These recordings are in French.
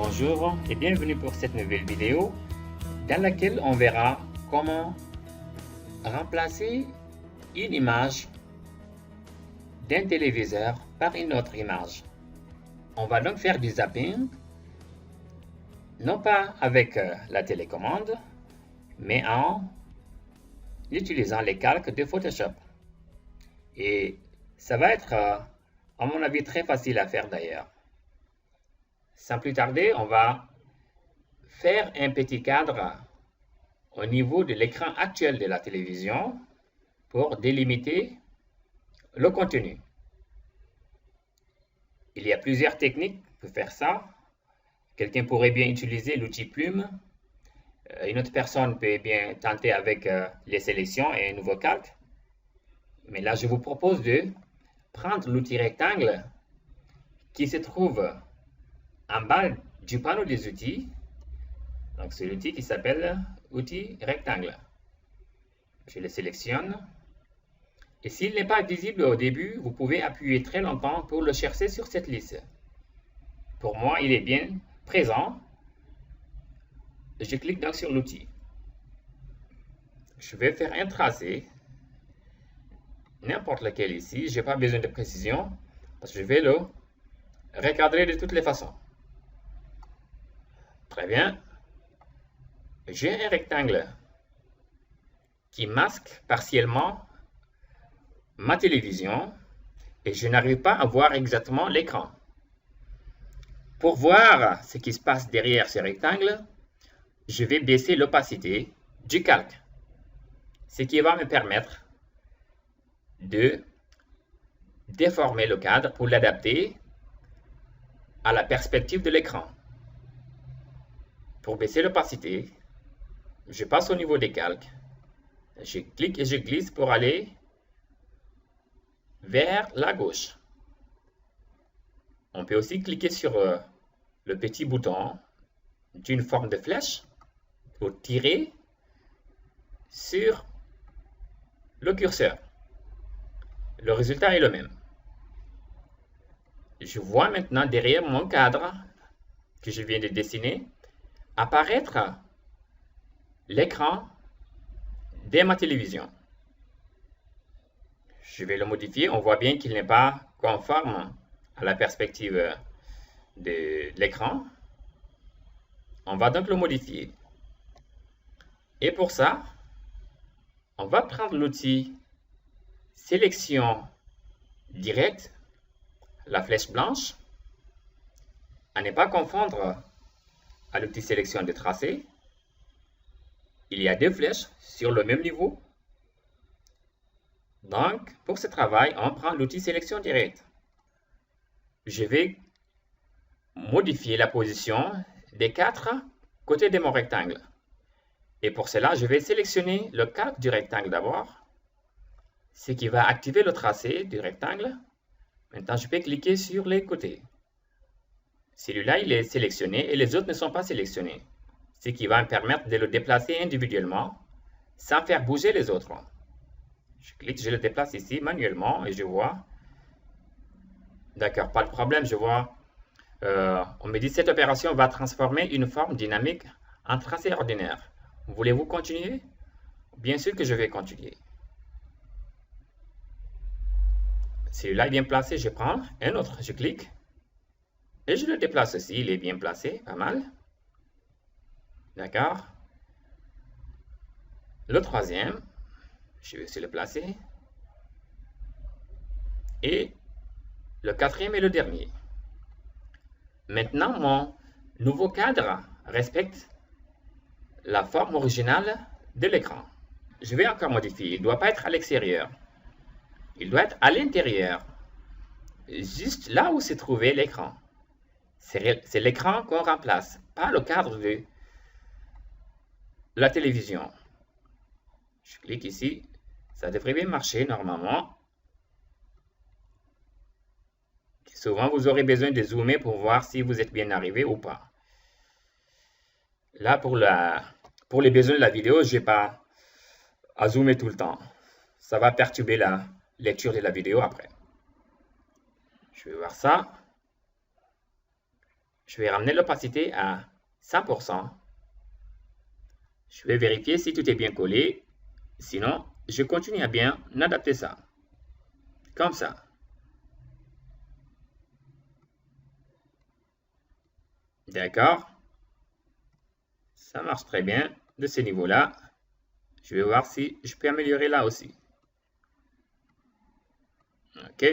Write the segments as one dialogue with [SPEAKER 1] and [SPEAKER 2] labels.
[SPEAKER 1] Bonjour et bienvenue pour cette nouvelle vidéo dans laquelle on verra comment remplacer une image d'un téléviseur par une autre image. On va donc faire du zapping, non pas avec la télécommande, mais en utilisant les calques de Photoshop. Et ça va être, à mon avis, très facile à faire d'ailleurs. Sans plus tarder, on va faire un petit cadre au niveau de l'écran actuel de la télévision pour délimiter le contenu. Il y a plusieurs techniques pour faire ça. Quelqu'un pourrait bien utiliser l'outil plume. Une autre personne peut bien tenter avec les sélections et un nouveau calque. Mais là, je vous propose de prendre l'outil rectangle qui se trouve en bas du panneau des outils. Donc, c'est l'outil qui s'appelle outil rectangle. Je le sélectionne. Et s'il n'est pas visible au début, vous pouvez appuyer très longtemps pour le chercher sur cette liste. Pour moi, il est bien présent. Je clique donc sur l'outil. Je vais faire un tracé, n'importe lequel ici. Je n'ai pas besoin de précision parce que je vais le recadrer de toutes les façons. Très bien. J'ai un rectangle qui masque partiellement ma télévision et je n'arrive pas à voir exactement l'écran. Pour voir ce qui se passe derrière ce rectangle, je vais baisser l'opacité du calque, ce qui va me permettre de déformer le cadre pour l'adapter à la perspective de l'écran. Pour baisser l'opacité, je passe au niveau des calques, je clique et je glisse pour aller vers la gauche. On peut aussi cliquer sur le petit bouton d'une forme de flèche pour tirer sur le curseur. Le résultat est le même. Je vois maintenant derrière mon cadre que je viens de dessiner apparaître l'écran de ma télévision. Je vais le modifier. On voit bien qu'il n'est pas conforme à la perspective de l'écran. On va donc le modifier. Et pour ça, on va prendre l'outil sélection directe, la flèche blanche, à ne pas confondre à l'outil sélection de tracé. Il y a deux flèches sur le même niveau. Donc, pour ce travail, on prend l'outil sélection directe. Je vais modifier la position des quatre côtés de mon rectangle. Et pour cela, je vais sélectionner le calque du rectangle d'abord, ce qui va activer le tracé du rectangle. Maintenant, je peux cliquer sur les côtés. Celui-là, il est sélectionné et les autres ne sont pas sélectionnés, ce qui va me permettre de le déplacer individuellement sans faire bouger les autres. Je clique, je le déplace ici manuellement et je vois. D'accord, pas de problème, je vois. On me dit cette opération va transformer une forme dynamique en tracé ordinaire. Voulez-vous continuer? Bien sûr que je vais continuer. Celui-là est bien placé, je prends un autre, je clique et je le déplace aussi, il est bien placé, pas mal. D'accord. Le troisième, je vais aussi le placer. Et le quatrième et le dernier. Maintenant, mon nouveau cadre respecte la forme originale de l'écran. Je vais encore modifier. Il ne doit pas être à l'extérieur. Il doit être à l'intérieur. Juste là où se trouvait l'écran. C'est l'écran qu'on remplace, pas le cadre de la télévision. Je clique ici. Ça devrait bien marcher normalement. Souvent, vous aurez besoin de zoomer pour voir si vous êtes bien arrivé ou pas. Là, pour les besoins de la vidéo, je n'ai pas à zoomer tout le temps. Ça va perturber la lecture de la vidéo après. Je vais voir ça. Je vais ramener l'opacité à 100%. Je vais vérifier si tout est bien collé. Sinon, je continue à bien adapter ça. Comme ça. D'accord. Ça marche très bien de ce niveau-là. Je vais voir si je peux améliorer là aussi. OK.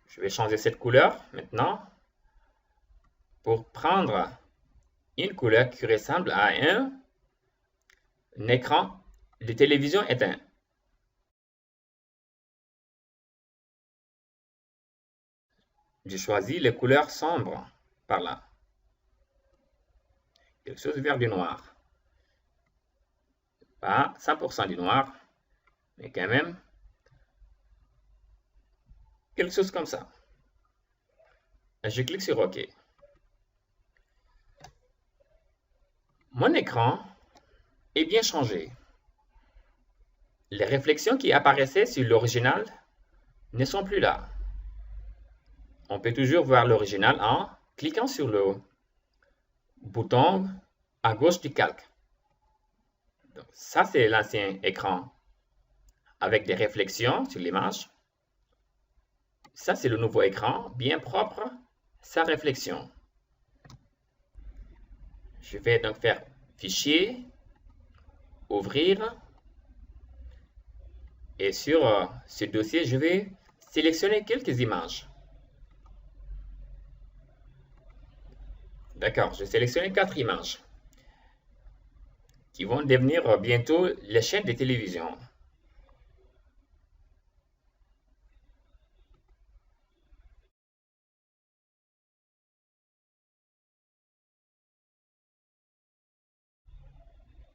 [SPEAKER 1] Je vais changer cette couleur maintenant pour prendre une couleur qui ressemble à un écran de télévision éteint. Je choisis les couleurs sombres par là. Quelque chose vers du noir. Pas 100% du noir, mais quand même quelque chose comme ça. Je clique sur OK. Mon écran est bien changé. Les réflexions qui apparaissaient sur l'original ne sont plus là. On peut toujours voir l'original en cliquant sur le bouton à gauche du calque. Donc, ça, c'est l'ancien écran avec des réflexions sur l'image. Ça, c'est le nouveau écran, bien propre, sa réflexion. Je vais donc faire Fichier, Ouvrir. Et sur ce dossier, je vais sélectionner quelques images. D'accord, je vais sélectionner 4 images qui vont devenir bientôt les chaînes de télévision.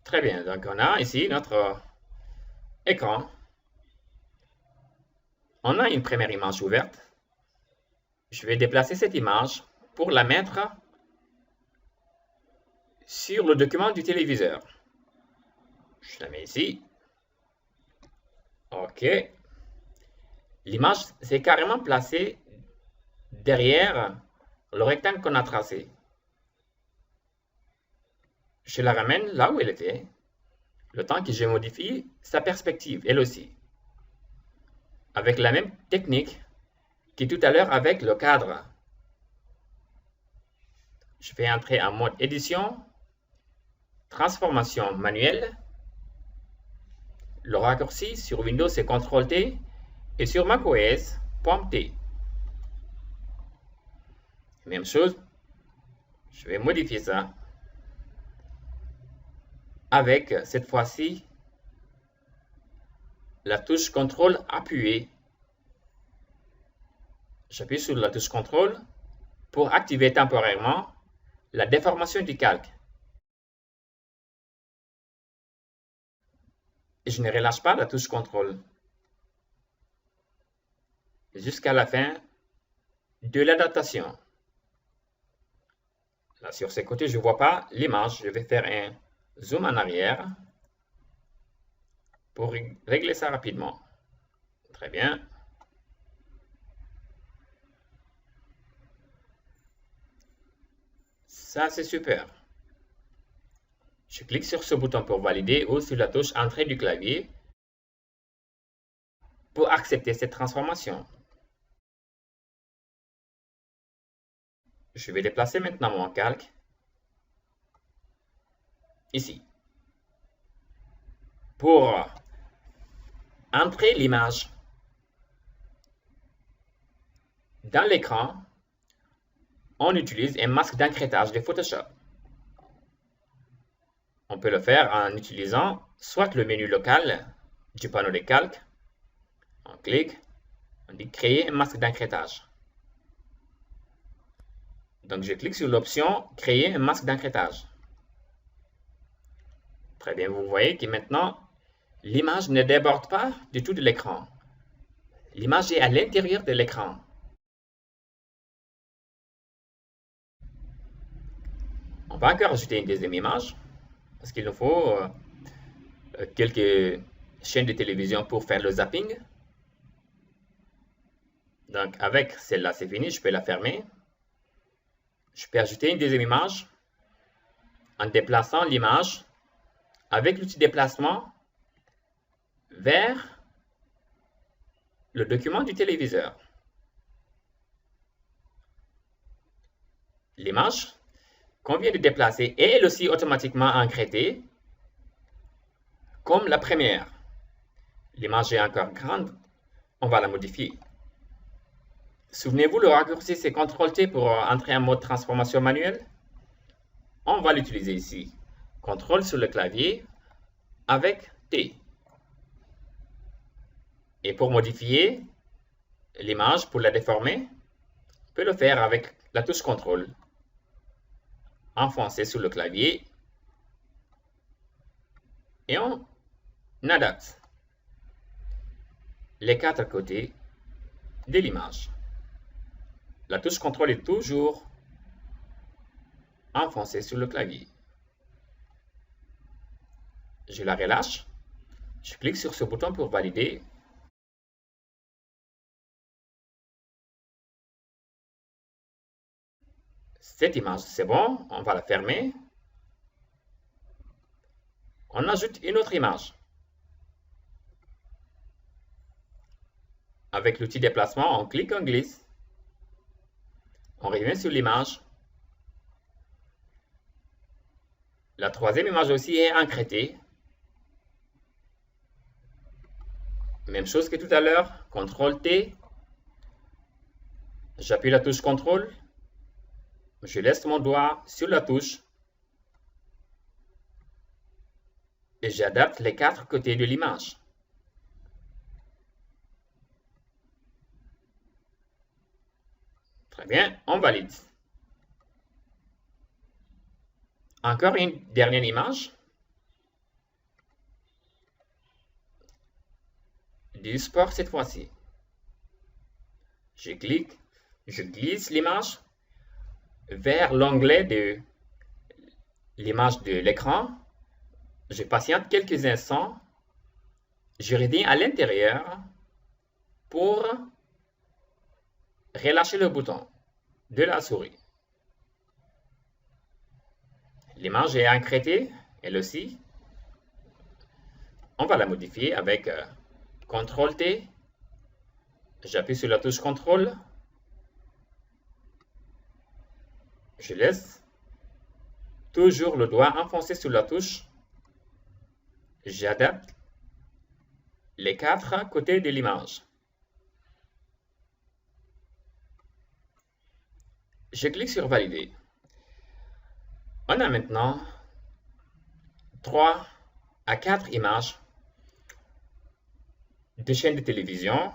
[SPEAKER 1] Très bien, donc on a ici notre écran. On a une première image ouverte. Je vais déplacer cette image pour la mettre sur le document du téléviseur. Je la mets ici. OK. L'image s'est carrément placée derrière le rectangle qu'on a tracé. Je la ramène là où elle était, le temps que je modifie sa perspective, elle aussi. Avec la même technique que tout à l'heure avec le cadre. Je vais entrer en mode édition, transformation manuelle. Le raccourci sur Windows c'est CTRL-T et sur macOS, Pomme-T. Même chose, je vais modifier ça avec cette fois-ci la touche CTRL appuyée. J'appuie sur la touche CTRL pour activer temporairement la déformation du calque. Et je ne relâche pas la touche CTRL jusqu'à la fin de l'adaptation. Là, sur ce côté, je ne vois pas l'image. Je vais faire un zoom en arrière pour régler ça rapidement. Très bien. Ça, c'est super. Je clique sur ce bouton pour valider ou sur la touche Entrée du clavier pour accepter cette transformation. Je vais déplacer maintenant mon calque ici pour entrer l'image dans l'écran. On utilise un masque d'encrêtage de Photoshop. On peut le faire en utilisant soit le menu local du panneau de calque. On clique, on dit créer un masque d'encrêtage. Donc je clique sur l'option créer un masque d'encrêtage. Très bien, vous voyez que maintenant l'image ne déborde pas du tout de l'écran. L'image est à l'intérieur de l'écran. On va encore ajouter une deuxième image parce qu'il nous faut quelques chaînes de télévision pour faire le zapping. Donc avec celle-là, c'est fini, je peux la fermer. Je peux ajouter une deuxième image en déplaçant l'image avec l'outil déplacement vers le document du téléviseur. L'image qu'on vient de déplacer est elle aussi automatiquement encryptée comme la première. L'image est encore grande, on va la modifier. Souvenez-vous, le raccourci c'est CTRL-T pour entrer en mode transformation manuelle. On va l'utiliser ici. CTRL sur le clavier avec T. Et pour modifier l'image, pour la déformer, on peut le faire avec la touche CTRL. Enfoncer sur le clavier et on adapte les quatre côtés de l'image. La touche CTRL est toujours enfoncée sur le clavier. Je la relâche. Je clique sur ce bouton pour valider. Cette image, c'est bon, on va la fermer. On ajoute une autre image. Avec l'outil déplacement, on clique, on glisse. On revient sur l'image. La troisième image aussi est encryptée. Même chose que tout à l'heure, CTRL-T. J'appuie la touche CTRL. Je laisse mon doigt sur la touche. Et j'adapte les quatre côtés de l'image. Très bien, on valide. Encore une dernière image. Du sport cette fois-ci. Je clique, je glisse l'image vers l'onglet de l'image de l'écran. Je patiente quelques instants. Je reviens à l'intérieur pour relâcher le bouton de la souris. L'image est encryptée, elle aussi. On va la modifier avec CTRL-T. J'appuie sur la touche CTRL. Je laisse toujours le doigt enfoncé sur la touche. J'adapte les quatre côtés de l'image. Je clique sur Valider. On a maintenant 3 à 4 images de chaînes de télévision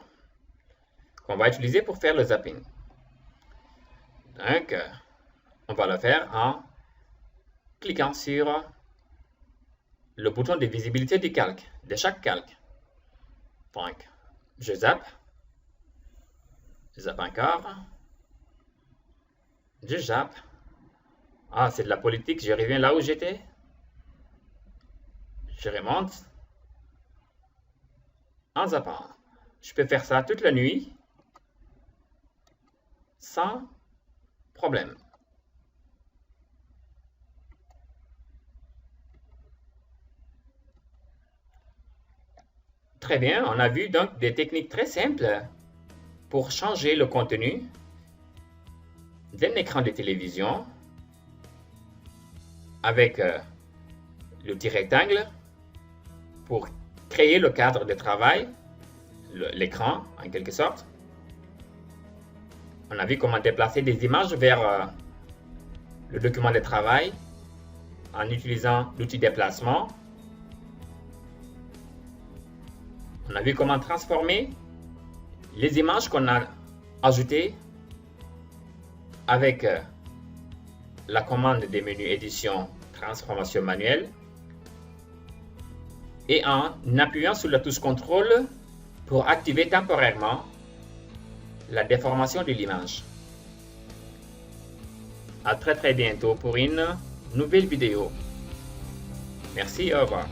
[SPEAKER 1] qu'on va utiliser pour faire le zapping. Donc, on va le faire en cliquant sur le bouton de visibilité du calque, de chaque calque. Donc, je zappe encore, je zappe. Ah, c'est de la politique, je reviens là où j'étais. Je remonte en zappant. Je peux faire ça toute la nuit sans problème. Très bien, on a vu donc des techniques très simples pour changer le contenu d'un écran de télévision avec l'outil rectangle pour créer le cadre de travail, l'écran en quelque sorte. On a vu comment déplacer des images vers le document de travail en utilisant l'outil déplacement. On a vu comment transformer les images qu'on a ajoutées avec la commande des menus édition transformation manuelle et en appuyant sur la touche CTRL pour activer temporairement la déformation de l'image. À très bientôt pour une nouvelle vidéo. Merci, au revoir.